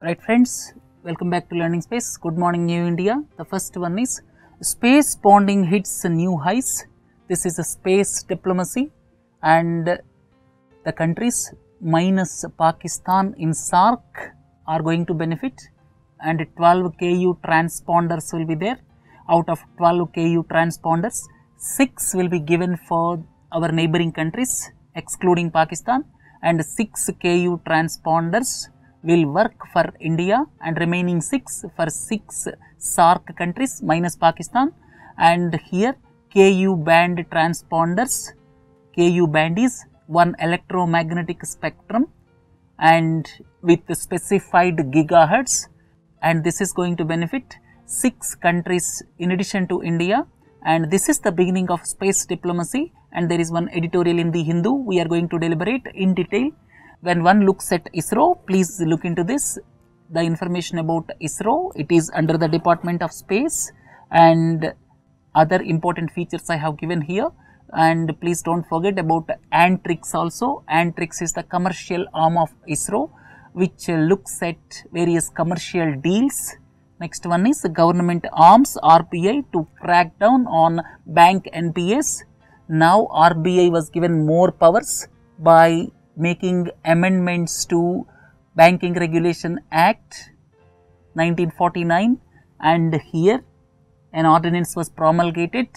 Right friends, welcome back to Learning Space. Good morning New India. The first one is space bonding hits new highs. This is a space diplomacy and the countries minus Pakistan in SAARC are going to benefit, and 12 KU transponders will be there. Out of 12 KU transponders, 6 will be given for our neighboring countries excluding Pakistan, and 6 KU transponders will work for India, and remaining 6 for 6 SAARC countries minus Pakistan. And here KU band transponders, KU band is one electromagnetic spectrum and with specified gigahertz, and this is going to benefit 6 countries in addition to India. And this is the beginning of space diplomacy, and there is one editorial in the Hindu. We are going to deliberate in detail. When one looks at ISRO, please look into this, the information about ISRO. It is under the Department of Space, and other important features I have given here. And please don't forget about Antrix also. Antrix is the commercial arm of ISRO, which looks at various commercial deals. Next one is government arms RBI to crack down on bank NPAs. Now RBI was given more powers by making amendments to Banking Regulation Act 1949, and here an ordinance was promulgated,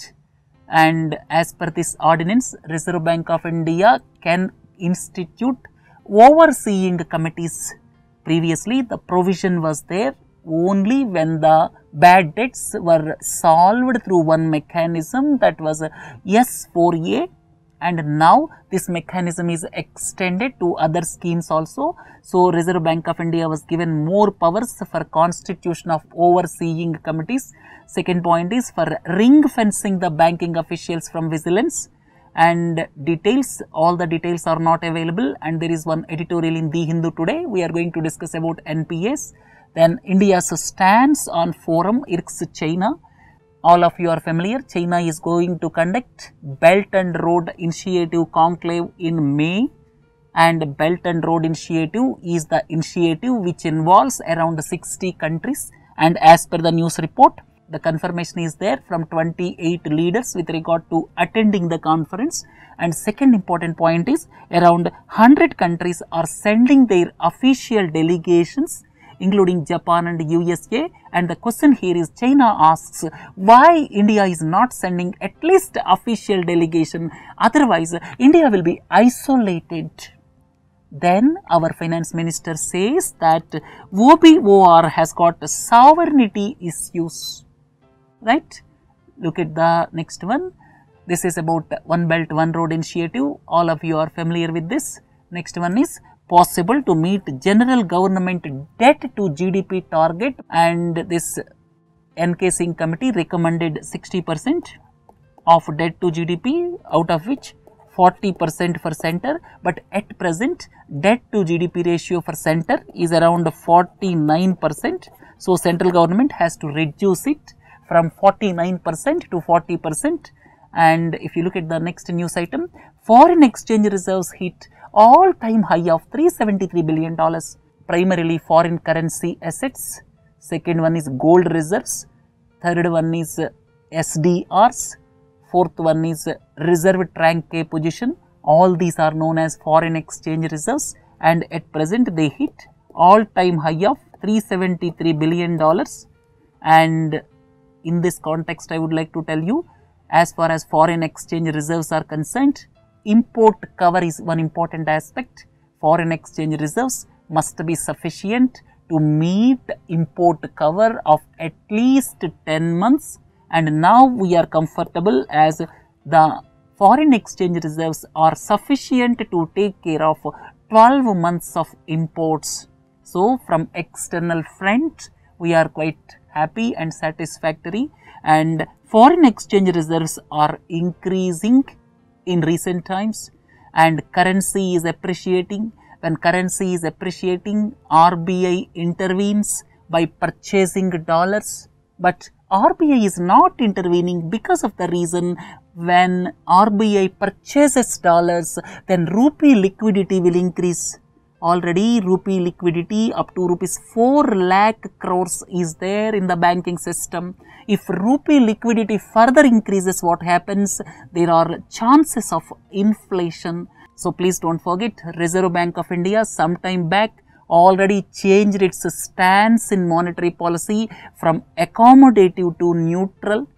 and as per this ordinance, Reserve Bank of India can institute overseeing committees. Previously the provision was there only when the bad debts were solved through one mechanism, that was S4A, and now this mechanism is extended to other schemes also. So Reserve Bank of India was given more powers for constitution of overseeing committees. Second point is for ring fencing the banking officials from vigilance, and details, all the details are not available, and there is one editorial in The Hindu today. We are going to discuss about NPAs. Then India's stance on forum irks China. All of you are familiar, China is going to conduct Belt and Road Initiative conclave in May, and Belt and Road Initiative is the initiative which involves around 60 countries, and as per the news report, the confirmation is there from 28 leaders with regard to attending the conference. And second important point is around 100 countries are sending their official delegations, including Japan and USA, and the question here is China asks why India is not sending at least official delegation, otherwise India will be isolated. Then our finance minister says that OBOR has got sovereignty issues, right? Look at the next one. This is about One Belt One Road Initiative. All of you are familiar with this. Next one is possible to meet general government debt to GDP target, and this NK Singh committee recommended 60% of debt to GDP, out of which 40% for center, but at present debt to GDP ratio for center is around 49%. So central government has to reduce it from 49% to 40%. And if you look at the next news item, foreign exchange reserves hit all-time high of $373 billion, primarily foreign currency assets. Second one is gold reserves. Third one is SDRs. Fourth one is reserve tranche position. All these are known as foreign exchange reserves, and at present they hit all-time high of $373 billion. And in this context, I would like to tell you, as far as foreign exchange reserves are concerned, import cover is one important aspect. Foreign exchange reserves must be sufficient to meet import cover of at least 10 months, and now we are comfortable as the foreign exchange reserves are sufficient to take care of 12 months of imports. So from external front, we are quite happy and satisfactory, and foreign exchange reserves are increasing in recent times, and currency is appreciating. When currency is appreciating, RBI intervenes by purchasing dollars, but RBI is not intervening because of the reason when RBI purchases dollars, then rupee liquidity will increase. Already rupee liquidity up to rupees 4 lakh crores is there in the banking system. If rupee liquidity further increases, what happens? There are chances of inflation. So please don't forget, Reserve Bank of India sometime back already changed its stance in monetary policy from accommodative to neutral.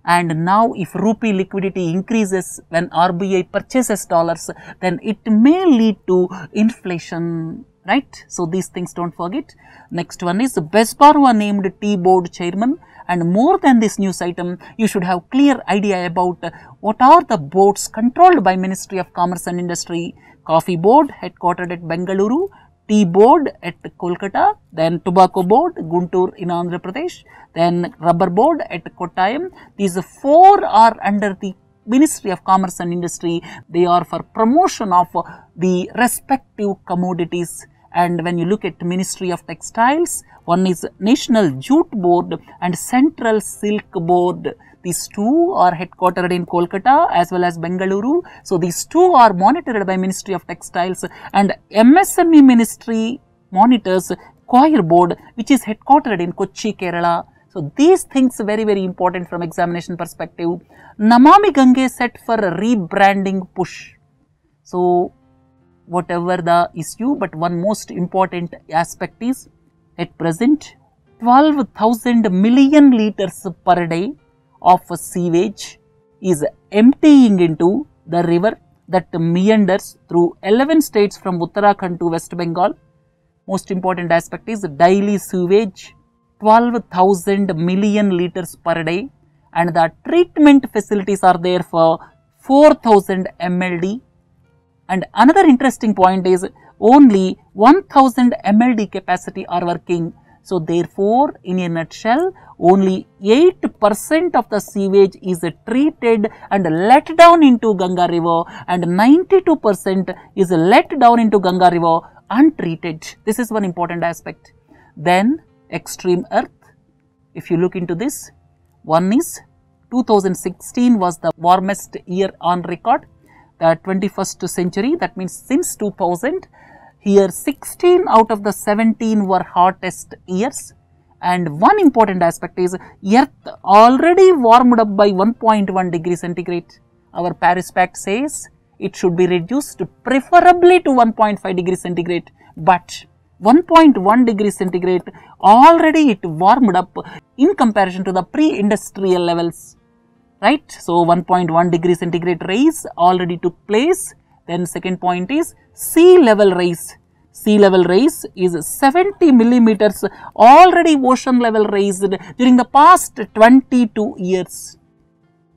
And now if rupee liquidity increases when RBI purchases dollars, then it may lead to inflation, right? So these things don't forget. Next one is Besbarwa named T-Board chairman. And more than this news item, you should have clear idea about what are the boards controlled by Ministry of Commerce and Industry. Coffee board headquartered at Bengaluru, Tea board at Kolkata, then tobacco board Guntur in Andhra Pradesh, then rubber board at Kottayam. These 4 are under the Ministry of Commerce and Industry. They are for promotion of the respective commodities. And when you look at Ministry of Textiles, one is National Jute Board and Central Silk Board. These 2 are headquartered in Kolkata as well as Bengaluru. So these 2 are monitored by Ministry of Textiles, and MSME Ministry monitors Coir Board, which is headquartered in Kochi, Kerala. So these things very, very important from examination perspective. Namami Gange set for a rebranding push. So whatever the issue, but one most important aspect is at present 12,000 million liters per day of sewage is emptying into the river that meanders through 11 states from Uttarakhand to West Bengal. Most important aspect is daily sewage 12,000 million liters per day, and the treatment facilities are there for 4,000 MLD. And another interesting point is only 1000 MLD capacity are working. So therefore, in a nutshell, only 8% of the sewage is treated and let down into Ganga river, and 92% is let down into Ganga river untreated. This is one important aspect. Then extreme earth. If you look into this, one is 2016 was the warmest year on record. The 21st century, that means since 2000, here 16 out of the 17 were hottest years. And one important aspect is Earth already warmed up by 1.1 degrees centigrade. Our Paris Pact says it should be reduced preferably to 1.5 degrees centigrade, but 1.1 degrees centigrade already it warmed up in comparison to the pre-industrial levels. Right, so 1.1 degree centigrade rise already took place. Then second point is sea level rise. Sea level rise is 70 millimeters already ocean level raised during the past 22 years.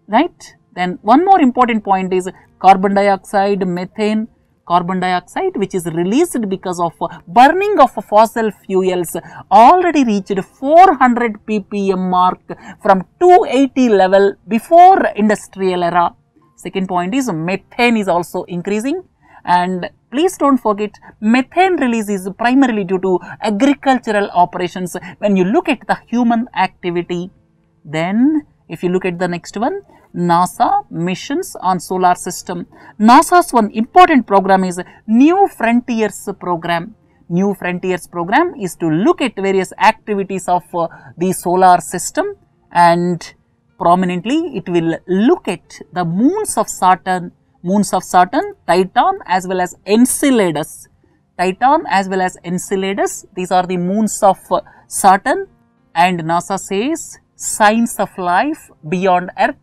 Right. Then one more important point is carbon dioxide, methane. Carbon dioxide, which is released because of burning of fossil fuels, already reached 400 ppm mark from 280 level before industrial era. Second point is methane is also increasing, and please don't forget methane release is primarily due to agricultural operations when you look at the human activity. Then if you look at the next one, NASA missions on solar system. NASA's one important program is New Frontiers program. New Frontiers program is to look at various activities of the solar system, and prominently it will look at the moons of Saturn, Titan as well as Enceladus. Titan as well as Enceladus, these are the moons of Saturn, and NASA says signs of life beyond Earth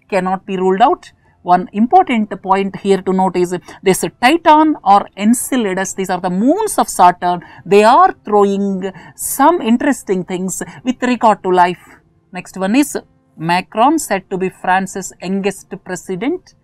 cannot be ruled out. One important point here to note is this Titan or Enceladus, these are the moons of Saturn. They are throwing some interesting things with regard to life. Next one is Macron, said to be France's youngest president,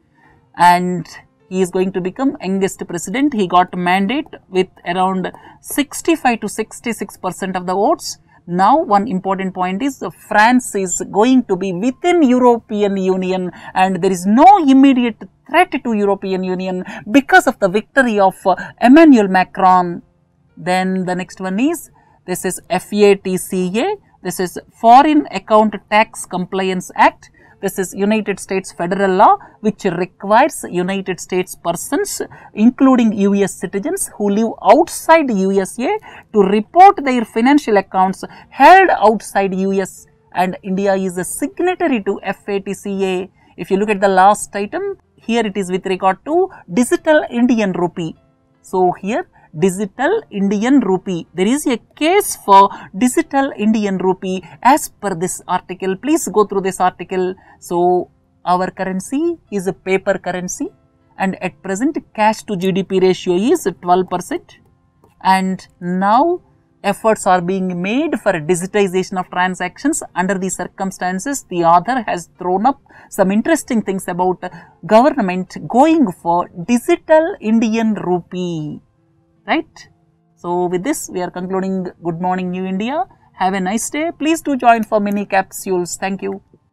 and he is going to become youngest president. He got mandate with around 65 to 66% of the votes. Now, one important point is France is going to be within European Union, and there is no immediate threat to European Union because of the victory of Emmanuel Macron. Then the next one is, this is FATCA, this is Foreign Account Tax Compliance Act. This is United States federal law which requires United States persons including US citizens who live outside USA to report their financial accounts held outside US, and India is a signatory to FATCA. If you look at the last item, here it is with regard to digital Indian rupee. So, here digital Indian rupee, there is a case for digital Indian rupee as per this article. Please go through this article. So, our currency is a paper currency, and at present cash to GDP ratio is 12%, and now efforts are being made for digitization of transactions. Under these circumstances, the author has thrown up some interesting things about government going for digital Indian rupee, right? So, with this we are concluding Good Morning New India. Have a nice day. Please do join for mini capsules. Thank you.